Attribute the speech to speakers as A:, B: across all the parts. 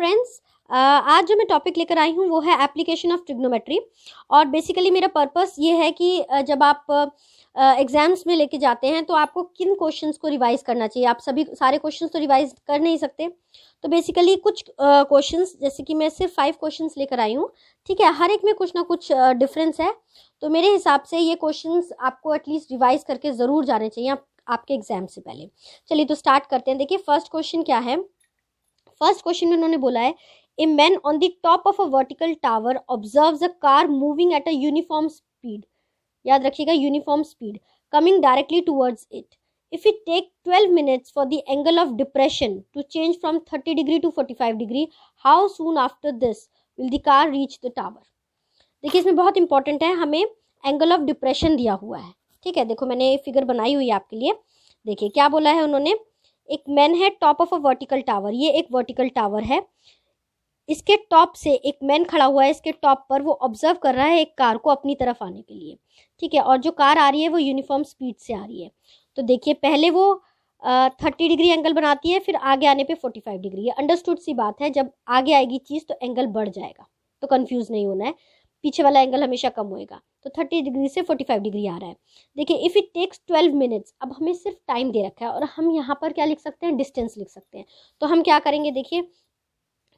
A: Friends, आज जो मैं टॉपिक लेकर आई हूँ वो है एप्लीकेशन ऑफ ट्रिग्नोमेट्री। और बेसिकली मेरा पर्पस ये है कि जब आप एग्जाम्स में लेके जाते हैं तो आपको किन क्वेश्चंस को रिवाइज करना चाहिए। आप सभी सारे क्वेश्चंस तो रिवाइज कर नहीं सकते, तो बेसिकली कुछ क्वेश्चंस, जैसे कि मैं सिर्फ 5 क्वेश्चंस लेकर आई हूँ, ठीक है। हर एक में कुछ ना कुछ डिफरेंस है, तो मेरे हिसाब से ये क्वेश्चंस आपको एटलीस्ट रिवाइज करके ज़रूर जाने चाहिए आपके एग्जाम से पहले। चलिए तो स्टार्ट करते हैं। देखिए फर्स्ट क्वेश्चन क्या है। फर्स्ट क्वेश्चन में उन्होंने बोला है, a man on the top of a vertical tower observes a car moving at a uniform speed, याद रखिएगा uniform speed, coming directly towards it. If it take 12 minutes for the angle of depression to change from 30 degree to 45 degree, how soon after this will the car reach the tower? देखिए इसमें बहुत important है, हमें angle of depression दिया हुआ है, ठीक है। देखो मैंने फिगर बनाई हुई है आपके लिए। देखिए क्या बोला है उन्होंने, एक मैन है top of a vertical tower, ये एक वर्टिकल टावर है, इसके टॉप से एक मैन खड़ा हुआ है, इसके टॉप पर वो ऑब्जर्व कर रहा है एक कार को अपनी तरफ आने के लिए, ठीक है। और जो कार आ रही है वो यूनिफॉर्म स्पीड से आ रही है। तो देखिए पहले वो 30 डिग्री एंगल बनाती है, फिर आगे आने पे 45 डिग्री। ये अंडरस्टूड सी बात है, जब आगे आएगी चीज़ तो एंगल बढ़ जाएगा, तो कंफ्यूज नहीं होना है, पीछे वाला एंगल हमेशा कम होएगा। तो 30 डिग्री से 45 डिग्री आ रहा है। देखिए इफ़ इट टेक्स 12 minutes, अब हमें सिर्फ टाइम दे रखा है और हम यहाँ पर क्या लिख सकते हैं, डिस्टेंस लिख सकते हैं। तो हम क्या करेंगे, देखिए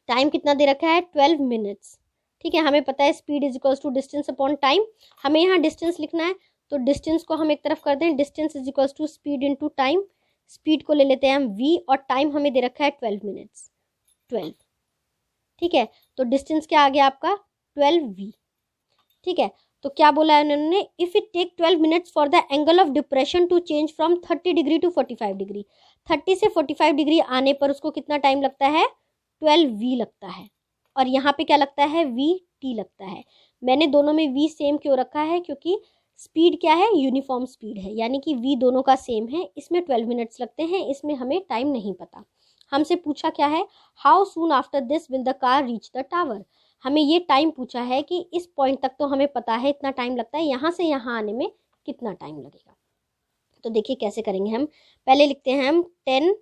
A: टाइम कितना दे रखा है, 12 minutes, ठीक है। हमें पता है speed is equals to distance upon time, हमें यहाँ डिस्टेंस लिखना है, तो डिस्टेंस को हम एक तरफ कर दें, distance is equals to speed into time. Speed को ले लेते हैं हम v, और टाइम हमें दे रखा है 12 minutes, 12, ठीक है। तो डिस्टेंस क्या आ गया आपका, 12v, ठीक है। तो क्या बोला है उन्होंने, if it take 12 minutes for the angle of depression to change from 30 degree to 45 degree, 30 से 45 डिग्री आने पर उसको कितना टाइम लगता है, 12v लगता है। और यहाँ पे क्या लगता है, vt लगता है। मैंने दोनों में v सेम क्यों रखा है, क्योंकि स्पीड क्या है, यूनिफॉर्म स्पीड है, यानी कि v दोनों का सेम है। इसमें 12 minutes लगते हैं, इसमें हमें टाइम नहीं पता। हमसे पूछा क्या है, how soon after this will the car reach the tower. हमें ये टाइम पूछा है कि इस पॉइंट तक तो हमें पता है इतना टाइम लगता है, यहाँ से यहाँ आने में कितना टाइम लगेगा। तो देखिए कैसे करेंगे हम, पहले लिखते हैं हम 10,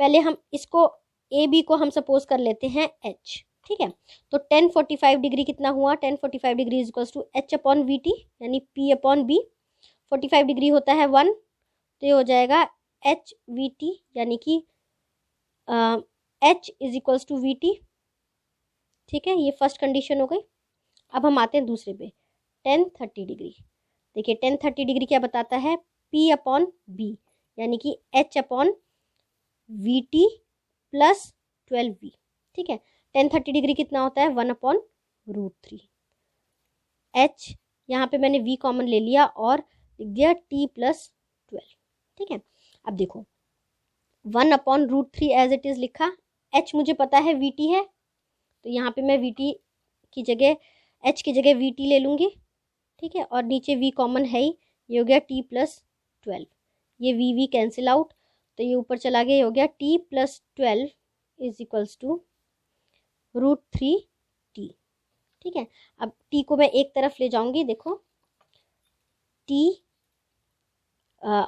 A: पहले हम इसको ए बी को हम सपोज कर लेते हैं एच, ठीक है। तो 1045 डिग्री कितना हुआ, 1045 degree is equals to H upon V T, यानी पी अपॉन बी। 45 डिग्री होता है 1, तो ये हो जाएगा एच वी टी, यानी कि H is equals to V T, ठीक है। ये फर्स्ट कंडीशन हो गई। अब हम आते हैं दूसरे पे, 1030 डिग्री। देखिए 1030 डिग्री क्या बताता है, P अपॉन बी, यानी कि H upon V T plus 12v, ठीक है। 1030 डिग्री कितना होता है, 1 अपॉन √3। H यहाँ पे मैंने v कॉमन ले लिया और लिख दिया t प्लस 12, ठीक है। अब देखो 1 अपॉन √3 एज इट इज लिखा, H मुझे पता है vt है, तो यहाँ पे मैं vt की जगह, h की जगह vt ले लूँगी, ठीक है। और नीचे v कॉमन है ही, ये हो गया t प्लस 12, ये v कैंसिल आउट, तो ये ऊपर चला गया, ये हो गया t plus 12 is equals to √3t, ठीक है। अब t को मैं एक तरफ ले जाऊंगी, देखो t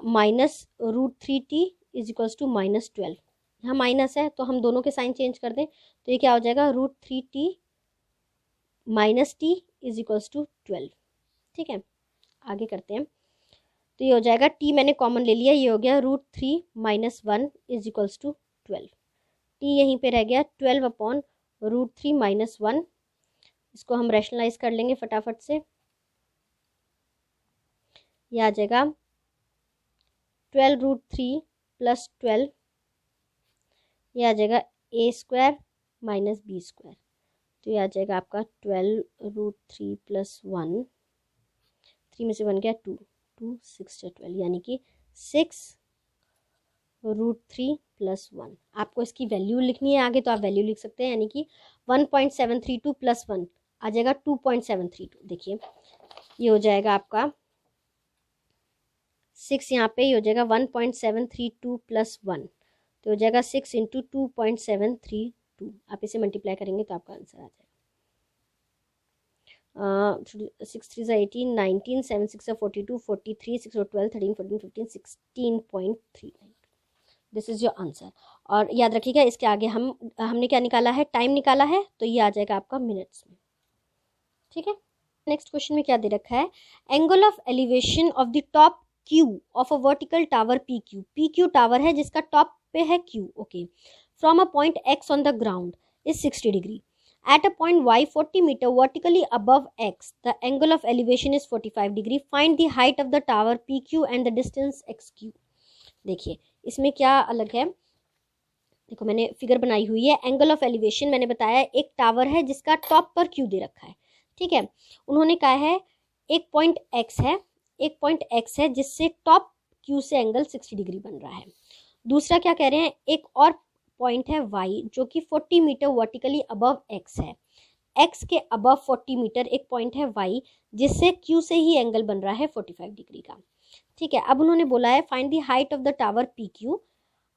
A: minus √3t is equals to -12, यहाँ माइनस है तो हम दोनों के साइन चेंज कर दें, तो ये क्या हो जाएगा, √3t minus t is equals to 12, ठीक है। आगे करते हैं, तो ये हो जाएगा t मैंने कॉमन ले लिया, ये हो गया √3 minus 1 is equals to 12, t यहीं पे रह गया 12 अपॉन √3 माइनस 1। इसको हम रैशनलाइज कर लेंगे फटाफट से, ये आ जाएगा 12√3 प्लस 12, ये आ जाएगा a² माइनस b², तो ये आ जाएगा आपका 12√3 प्लस 1, 3 में से 1 गया 2, 2 6 12, यानी कि 6√3 प्लस 1। आपको इसकी वैल्यू लिखनी है आगे, तो आप वैल्यू लिख सकते हैं, यानी कि 1.732 प्लस 1 आ जाएगा 2.732। देखिए ये हो जाएगा आपका 6, यहाँ पे ये हो जाएगा 1.732 प्लस 1, तो हो जाएगा 6 इंटू 2.732। आप इसे मल्टीप्लाई करेंगे तो आपका आंसर आ जाएगा 6 3 18, 19, 7 6 42, 43, 6 12, 13, 14, 15, 16.39। This is your answer. और याद रखिएगा इसके आगे हमने क्या निकाला है, टाइम निकाला है, तो ये आ जाएगा आपका मिनट्स में। ठीक है, नेक्स्ट क्वेश्चन में क्या दे रखा है, angle of elevation of the top Q of a vertical tower P Q. P Q tower है जिसका टॉप पे है Q, okay, from a point x on the ground is 60 degree. At a point y 40 meter vertically above x, the angle of elevation is 45 degree. Find the height of the tower PQ and the distance XQ. देखिए इसमें क्या अलग है, देखो मैंने figure बनाई हुई है। एंगल ऑफ एलिवेशन मैंने बताया एक टावर है जिसका टॉप पर क्यू दे रखा है, ठीक है। उन्होंने कहा है एक पॉइंट एक्स है, एक पॉइंट एक्स है जिससे टॉप क्यू से एंगल 60 डिग्री बन रहा है। दूसरा क्या कह रहे हैं, एक और पॉइंट है y जो कि 40 मीटर वर्टिकली अबव x है। x के अबव 40 मीटर एक पॉइंट है y जिससे q से ही एंगल बन रहा है 45 डिग्री का, ठीक है। अब उन्होंने बोला है find the height of the tower PQ।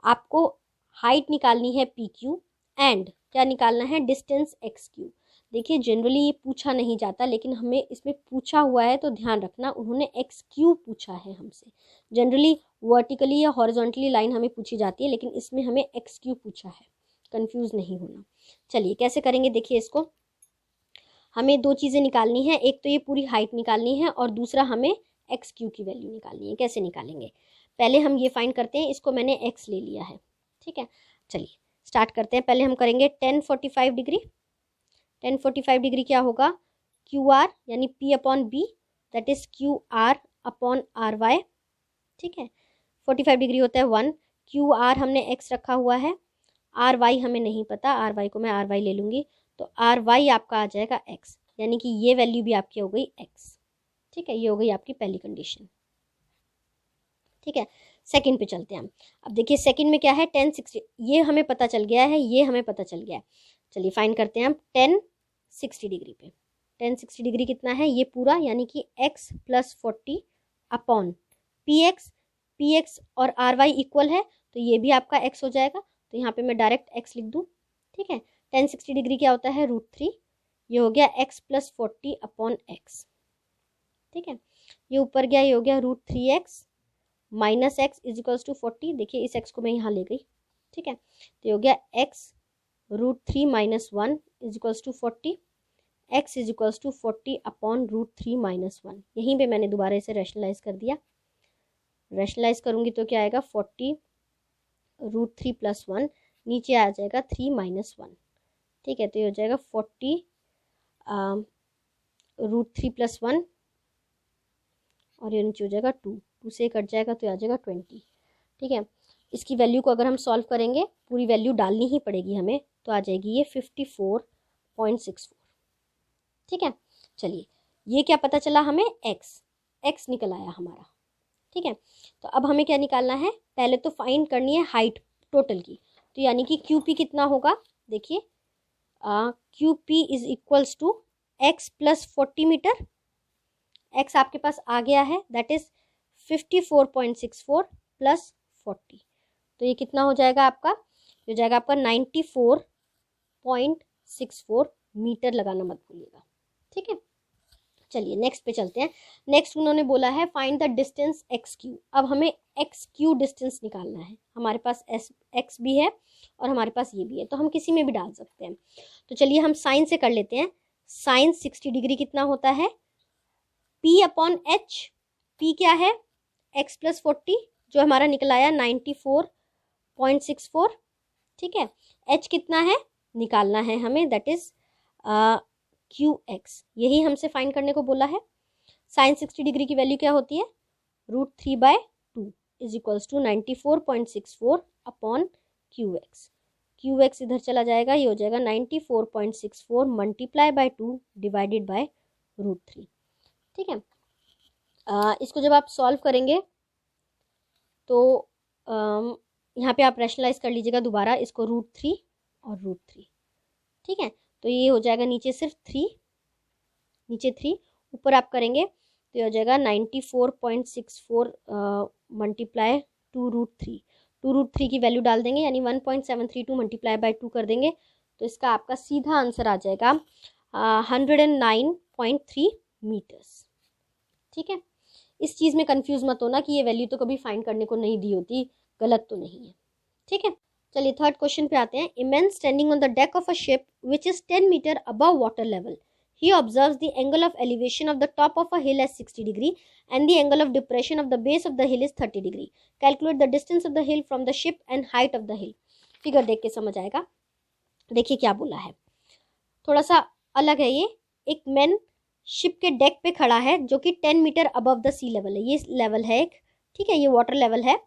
A: आपको हाइट निकालनी है PQ एंड क्या निकालना है, डिस्टेंस XQ। देखिए जनरली ये पूछा नहीं जाता लेकिन हमें इसमें पूछा हुआ है तो ध्यान रखना, उन्होंने XQ पूछा है हमसे। जनरली वर्टिकली या हॉरिजॉन्टली लाइन हमें पूछी जाती है लेकिन इसमें हमें XQ पूछा है, कंफ्यूज नहीं होना। चलिए कैसे करेंगे, देखिए इसको हमें दो चीज़ें निकालनी है, एक तो ये पूरी हाइट निकालनी है और दूसरा हमें XQ की वैल्यू निकालनी है। कैसे निकालेंगे, पहले हम ये फाइंड करते हैं, इसको मैंने x ले लिया है, ठीक है। चलिए स्टार्ट करते हैं, पहले हम करेंगे 1045 डिग्री। 1045 डिग्री क्या होगा, QR यानी P upon B that is QR upon RY, ठीक है। 45 डिग्री होता है 1, QR हमने x रखा हुआ है, RY हमें नहीं पता, RY को मैं RY ले लूँगी तो RY आपका आ जाएगा x, यानी कि ये वैल्यू भी आपकी हो गई x, ठीक है। ये हो गई आपकी पहली कंडीशन, ठीक है। सेकंड पे चलते हैं हम। अब देखिए सेकंड में क्या है, 1060, ये हमें पता चल गया है, ये हमें पता चल गया है। चलिए फाइंड करते हैं हम 1060 डिग्री पे। 1060 डिग्री कितना है, ये पूरा यानी कि x प्लस 40 अपॉन px और ry इक्वल है तो ये भी आपका x हो जाएगा, तो यहाँ पे मैं डायरेक्ट x लिख दूँ, ठीक है। 1060 डिग्री क्या होता है, √3, ये हो गया x प्लस 40 अपॉन x, ठीक है। ये ऊपर गया, ये हो गया √3x minus x is equals to 40। देखिए इस x को मैं यहाँ ले गई, ठीक है, तो ये हो गया x √3 minus 1 is equals to 40, x is equals to 40 upon √3 minus 1। यहीं पे मैंने दोबारा इसे रैशनलाइज कर दिया, रैशनलाइज करूँगी तो क्या आएगा 40 √3 प्लस 1, नीचे आ जाएगा 3 माइनस 1, ठीक है। तो ये हो जाएगा 40 √3 प्लस 1 और ये नीचे हो जाएगा 2 से कट जाएगा तो आ जाएगा 20, ठीक है। इसकी वैल्यू को अगर हम सॉल्व करेंगे, पूरी वैल्यू डालनी ही पड़ेगी हमें, तो आ जाएगी ये 54.64, ठीक है। चलिए ये क्या पता चला हमें, x निकल आया हमारा, ठीक है। तो अब हमें क्या निकालना है, पहले तो फाइंड करनी है हाइट टोटल की, तो यानी कि QP कितना होगा, देखिए QP is equals to x plus 40 meter, x आपके पास आ गया है दैट इज 54.64 प्लस 40, तो ये कितना हो जाएगा आपका, हो जाएगा आपका 94.64 मीटर, लगाना मत भूलिएगा, ठीक है। चलिए नेक्स्ट पे चलते हैं। नेक्स्ट उन्होंने बोला है फाइंड द डिस्टेंस XQ। अब हमें XQ डिस्टेंस निकालना है, हमारे पास x भी है और हमारे पास ये भी है, तो हम किसी में भी डाल सकते हैं। तो चलिए हम साइन से कर लेते हैं। साइन 60 डिग्री कितना होता है, P अपॉन H। P क्या है, x प्लस 40 जो हमारा निकल आया 94.64, ठीक है। H कितना है निकालना है हमें, दैट इज QX, यही हमसे फाइंड करने को बोला है। साइन 60 डिग्री की वैल्यू क्या होती है, √3/2 is equals to 94.64 upon QX। QX इधर चला जाएगा, ये हो जाएगा 94.64 मल्टीप्लाई बाय 2 डिवाइडेड बाय √3, ठीक है। इसको जब आप सॉल्व करेंगे तो यहाँ पे आप रैशनलाइज कर लीजिएगा दोबारा इसको, √3 और √3, ठीक है। तो ये हो जाएगा नीचे सिर्फ 3, नीचे 3, ऊपर आप करेंगे तो ये हो जाएगा 94.64 मल्टीप्लाई 2√3, 2√3 की वैल्यू डाल देंगे यानी 1.732 मल्टीप्लाई बाय 2 कर देंगे तो इसका आपका सीधा आंसर आ जाएगा 109.3 मीटर्स, ठीक है। इस चीज़ में कंफ्यूज मत होना कि ये वैल्यू तो कभी फाइंड करने को नहीं दी होती, गलत तो नहीं है, ठीक है, चलिए थर्ड क्वेश्चन पे आते हैं। A man standing on the deck of a ship which is 10 meter above water level, he observes the angle of elevation of the top of a hill as 60 degree and the angle of depression of the base of the hill is 30 degree. Calculate the distance of the hill from the ship and height of the hill. Figure देख के समझ आएगा। देखिए क्या बोला है, थोड़ा सा अलग है ये। एक मैन शिप के डेक पे खड़ा है जो कि 10 meter above the sea level है, ये लेवल है एक, ठीक है, ये वाटर लेवल है,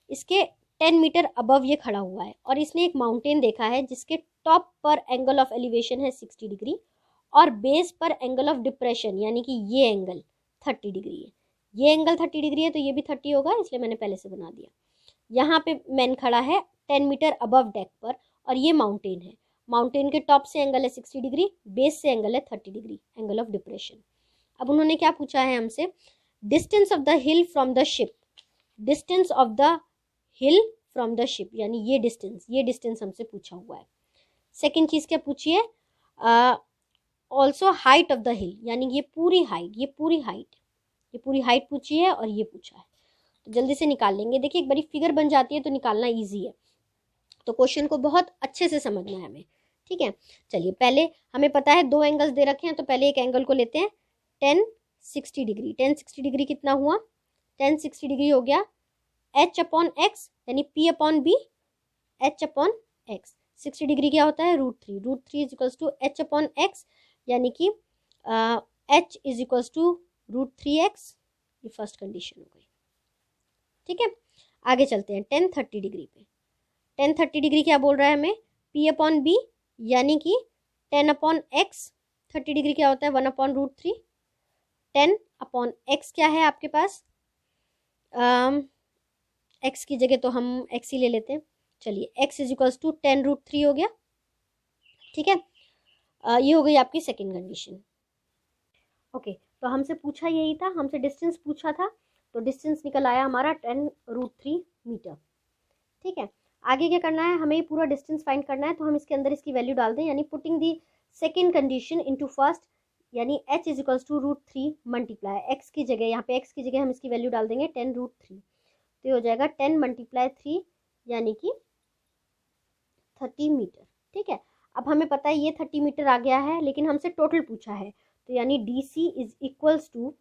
A: इसके 10 मीटर अबव ये खड़ा हुआ है और इसने एक माउंटेन देखा है जिसके टॉप पर एंगल ऑफ एलिवेशन है 60 डिग्री और बेस पर एंगल ऑफ डिप्रेशन यानी कि ये एंगल 30 डिग्री है। ये एंगल 30 डिग्री है तो ये भी 30 होगा, इसलिए मैंने पहले से बना दिया। यहाँ पे मैन खड़ा है 10 मीटर अबव डेक पर और ये माउंटेन है, माउंटेन के टॉप से एंगल है 60 डिग्री, बेस से एंगल है 30 डिग्री, एंगल ऑफ डिप्रेशन। अब उन्होंने क्या पूछा है हमसे, distance of the hill from the ship, distance of the hill from the ship यानी ये डिस्टेंस हमसे पूछा हुआ है। सेकेंड चीज क्या पूछी है, ऑल्सो हाइट ऑफ द हिल यानी ये पूरी हाइट पूछी है और ये पूछा है, तो जल्दी से निकाल लेंगे। देखिए एक बारी फिगर बन जाती है तो निकालना ईजी है, तो क्वेश्चन को बहुत अच्छे से समझना है हमें, ठीक है। चलिए पहले हमें पता है दो एंगल्स दे रखे हैं, तो पहले एक एंगल को लेते हैं 10-60 डिग्री। 10-60 डिग्री कितना हुआ, 10-60 डिग्री हो गया h/x यानी p/b h/x। 60 डिग्री क्या होता है, √3, √3 इज इक्वल्स टू h/x यानी कि h is equals to √3x। ये फर्स्ट कंडीशन हो गई, ठीक है। आगे चलते हैं 10-30 डिग्री पे। 10-30 डिग्री क्या बोल रहा है हमें, p/b यानी कि 10/x। 30 डिग्री क्या होता है 1/√3। 10/x क्या है आपके पास, x की जगह तो हम x ही ले लेते हैं। चलिए x इज इक्वल्स टू 10√3 हो गया, ठीक है। ये हो गई आपकी सेकेंड कंडीशन। ओके, तो हमसे पूछा यही था, हमसे डिस्टेंस पूछा था, तो डिस्टेंस निकल आया हमारा 10√3 मीटर, ठीक है। आगे क्या करना है, हमें पूरा डिस्टेंस फाइंड करना है, तो हम इसके अंदर इसकी वैल्यू डाल दें, यानी putting the second condition into first, यानी h is equals to √3 multiply x की जगह, यहाँ पे x की जगह हम इसकी वैल्यू डाल देंगे 10√3, तो ये हो जाएगा 10 × 3 यानी कि 30 मीटर, ठीक है। अब हमें पता है ये 30 मीटर आ गया है, लेकिन हमसे टोटल पूछा है, तो यानी DC is equals to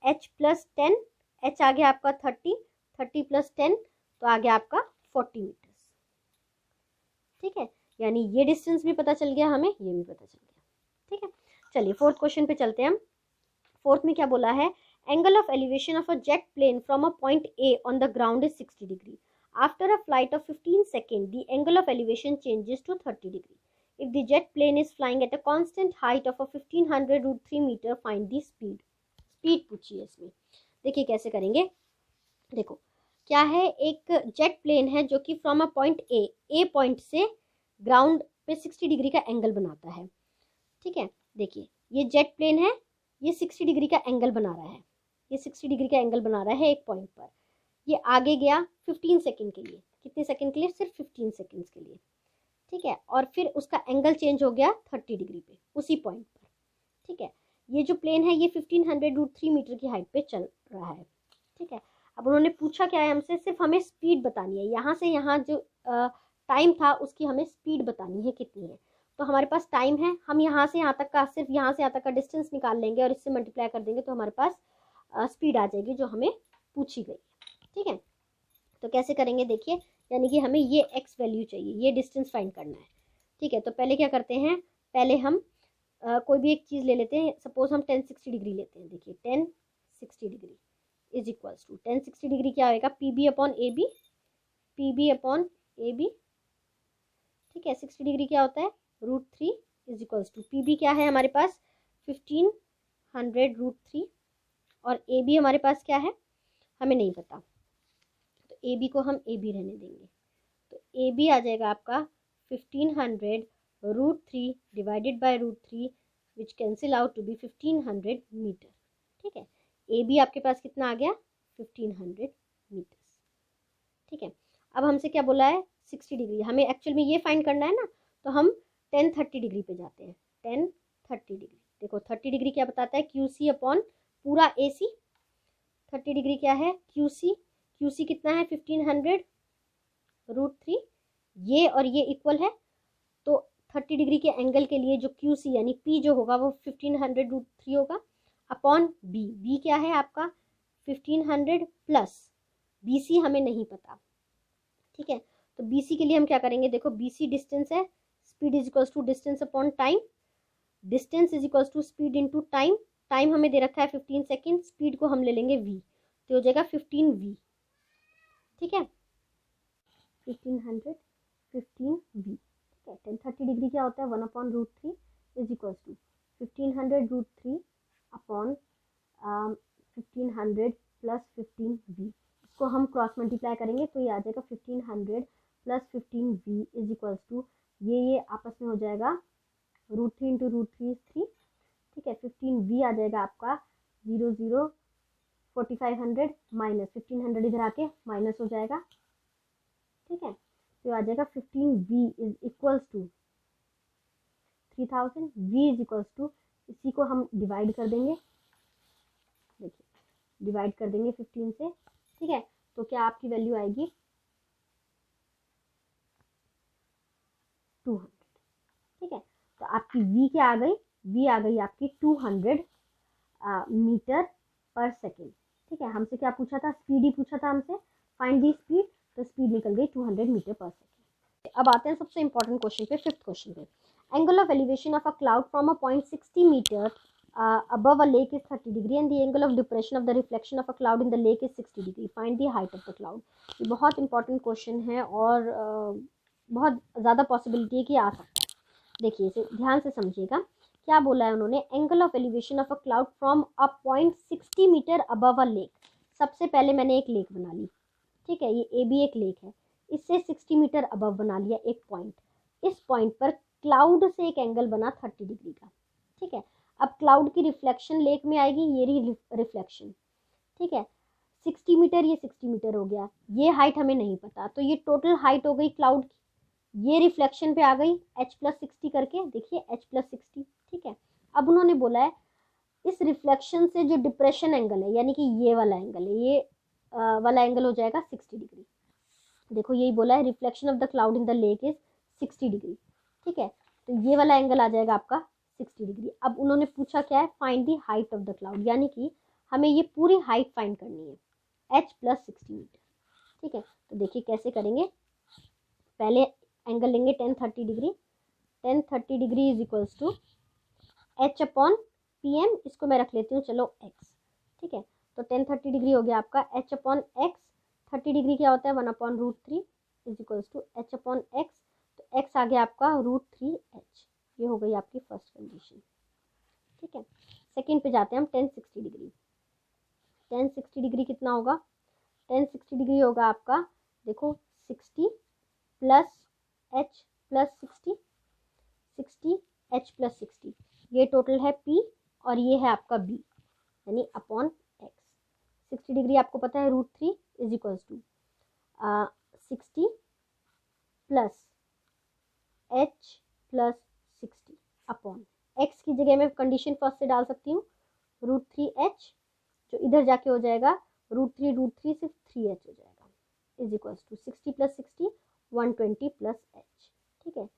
A: h + 10, h आ गया आपका 30 + 10 तो आ गया आपका 40 मीटर, ठीक है। यानी ये डिस्टेंस भी पता चल गया हमें, ये भी पता चल गया, ठीक है। चलिए फोर्थ क्वेश्चन पे चलते हैं हम। फोर्थ में क्या बोला है, angle of elevation of a jet plane from a point A on the ground is 60 degree. After a flight of 15 seconds, the angle of elevation changes to 30 degree. If the jet plane is flying at a constant height of a 1500√3 meter, find the speed. Speed पूछी है इसमें, देखिए कैसे करेंगे। देखो क्या है, एक जेट प्लेन है जो कि from a point A point से ग्राउंड पे 60 डिग्री का एंगल बनाता है, ठीक है। देखिए ये जेट प्लेन है, ये 60 डिग्री का एंगल बना रहा है, ये 60 डिग्री का एंगल बना रहा है एक पॉइंट पर। ये आगे गया 15 सेकंड के लिए, कितने सेकंड के लिए, सिर्फ 15 सेकंड्स के लिए, ठीक है। और फिर उसका एंगल चेंज हो गया 30 डिग्री पे उसी पॉइंट पर, ठीक है। ये जो प्लेन है ये 1500√3 मीटर की हाइट पे चल रहा है, ठीक है। अब उन्होंने पूछा क्या है हमसे, सिर्फ हमें स्पीड बतानी है, यहाँ से यहाँ जो टाइम था उसकी हमें स्पीड बतानी है कितनी है। तो हमारे पास टाइम है, हम यहाँ से यहाँ तक का, सिर्फ यहाँ से यहाँ तक का डिस्टेंस निकाल लेंगे और इससे मल्टीप्लाई कर देंगे तो हमारे पास स्पीड आ जाएगी जो हमें पूछी गई, ठीक है। तो कैसे करेंगे देखिए, यानी कि हमें ये x वैल्यू चाहिए, ये डिस्टेंस फाइंड करना है, ठीक है। तो पहले क्या करते हैं, पहले हम कोई भी एक चीज़ ले लेते हैं, सपोज हम 10-60 डिग्री लेते हैं। देखिए 10-60 degree is equals to 10-60 degree क्या होएगा, PB/AB, PB/AB, ठीक है। 60 डिग्री क्या होता है, √3 इज इक्वल्स टू PB क्या है हमारे पास 1500√3 और AB हमारे पास क्या है हमें नहीं पता, तो AB को हम AB रहने देंगे, तो AB आ जाएगा आपका 1500√3 divided by √3 which cancel out to be 1500 metre, ठीक है। AB आपके पास कितना आ गया 1500 मीटर, ठीक है। अब हमसे क्या बोला है 60 डिग्री, हमें एक्चुअल में ये फाइंड करना है ना, तो हम 10-30 डिग्री पे जाते हैं। 10-30 डिग्री, देखो 30 डिग्री क्या बताता है, QC/ पूरा AC। 30 डिग्री क्या है QC, QC कितना है 1500 √3, ये और ये इक्वल है, तो 30 डिग्री के एंगल के लिए जो QC यानी P जो होगा वो 1500√3 होगा अपॉन B। B क्या है आपका 1500 प्लस BC हमें नहीं पता, ठीक है। तो BC के लिए हम क्या करेंगे, देखो BC डिस्टेंस है, speed is equals to distance upon time, distance is equals to speed into time. Time हमें दे रखा है 15 सेकेंड, स्पीड को हम ले लेंगे V, तो हो जाएगा 15V, ठीक है। 1500 15V, ठीक है। 1030 डिग्री क्या होता है 1/√3 is equals to 1500√3 upon 1500 plus 15V। इसको हम क्रॉस मल्टीप्लाई करेंगे तो ये आ जाएगा 1500 plus 15V is equals to ये आपस में हो जाएगा √3 इंटू √3 3, ठीक है। 15V आ जाएगा आपका 4500 माइनस 1500 इधर आके माइनस हो जाएगा, ठीक है। तो आ जाएगा 15V is equals to 3000, V is equals to, इसी को हम डिवाइड कर देंगे, देखिए डिवाइड कर देंगे 15 से, ठीक है। तो क्या आपकी वैल्यू आएगी 200, ठीक है। तो आपकी V क्या आ गई, V आ गई आपकी 200 मीटर पर सेकेंड, ठीक है। हमसे क्या पूछा था, स्पीड ही पूछा था हमसे, फाइंड दी स्पीड, तो स्पीड निकल गई 200 मीटर पर सेकेंड। अब आते हैं सबसे इंपॉर्टेंट क्वेश्चन पे, 5th क्वेश्चन पे। Angle of elevation of a cloud from a point 60 metre above a lake is 30 degree and the angle of depression of the reflection of a cloud in the lake is 60 degree. Find the height of the cloud. ये बहुत important question है और बहुत ज़्यादा possibility है कि आ सकता है। देखिए इसे ध्यान से समझिएगा, क्या बोला है उन्होंने, angle of elevation of a cloud from a point 60 metre above a lake. सबसे पहले मैंने एक लेक बना ली, ठीक है, ये AB एक लेक है, इससे 60 मीटर अबव बना लिया एक पॉइंट। इस पॉइंट पर क्लाउड से एक एंगल बना 30 डिग्री का, ठीक है। अब क्लाउड की रिफ्लेक्शन लेक में आएगी, ये रही रिफ्लेक्शन, ठीक है। 60 मीटर, ये 60 मीटर हो गया, ये हाइट हमें नहीं पता, तो ये टोटल हाइट हो गई क्लाउड की, ये रिफ्लेक्शन पे आ गई H+60 करके, देखिए H+60, ठीक है। अब उन्होंने बोला है इस रिफ्लेक्शन से जो डिप्रेशन एंगल है, यानी कि ये वाला एंगल है, ये वाला एंगल हो जाएगा 60 डिग्री। देखो यही बोला है, reflection of the cloud in the lake is 60 degree, ठीक है। तो ये वाला एंगल आ जाएगा आपका 60 डिग्री। अब उन्होंने पूछा क्या है, find the height of the cloud, यानी कि हमें ये पूरी हाइट फाइंड करनी है, H+60 मीटर, ठीक है। तो देखिए कैसे करेंगे, पहले एंगल लेंगे 1030 degree, 1030 degree is equals to H/PM, इसको मैं रख लेती हूँ चलो X, ठीक है। तो 1030 डिग्री हो गया आपका H/X, 30 डिग्री क्या होता है 1/√3 इज इक्वल्स टू H/X, तो X आ गया आपका √3H, ये हो गई आपकी फर्स्ट कंडीशन, ठीक है। सेकंड पे जाते हैं हम, 1060 डिग्री। 1060 डिग्री कितना होगा, 1060 डिग्री होगा आपका, देखो 60 प्लस H+60, 60 H+60, ये टोटल है P और ये है आपका B, यानी अपॉन X। 60 डिग्री आपको पता है √3 is equals to 60 plus H+60 upon X की जगह मैं कंडीशन फर्स्ट से डाल सकती हूँ √3H, जो इधर जाके हो जाएगा √3 सिर्फ 3H हो जाएगा, is equals to 60 plus 60 120 plus H, ठीक है।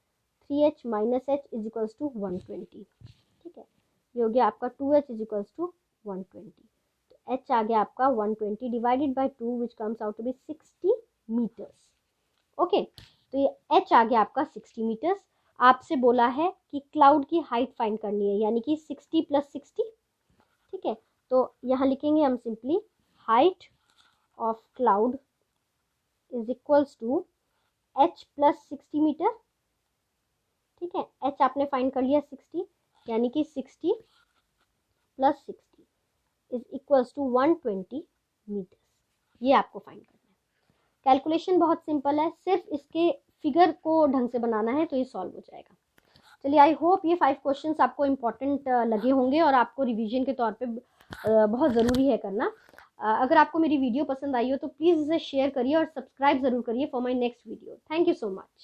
A: 3H minus H is equals to 120, ठीक है। ये हो गया आपका 2H इज इक्वल्स टू 120, तो H आ गया आपका 120 divided by 2 which comes out to be 60 metres, okay. तो ये H आ गया आपका 60 मीटर्स। आपसे बोला है कि क्लाउड की हाइट फाइंड करनी है, यानी कि 60 प्लस 60, ठीक है। तो यहाँ लिखेंगे हम simply height of cloud is equals to H+60 metre, ठीक है। H आपने फाइंड कर लिया 60, यानी कि 60 plus 60 is equals to 120 metre, ये आपको फाइंड करना है। कैलकुलेशन बहुत सिंपल है, सिर्फ इसके फिगर को ढंग से बनाना है तो ये सॉल्व हो जाएगा। चलिए आई होप ये 5 क्वेश्चंस आपको इम्पोर्टेंट लगे होंगे और आपको रिवीजन के तौर पे बहुत ज़रूरी है करना। अगर आपको मेरी वीडियो पसंद आई हो तो प्लीज़ इसे शेयर करिए और सब्सक्राइब ज़रूर करिए for my next video. Thank you so much.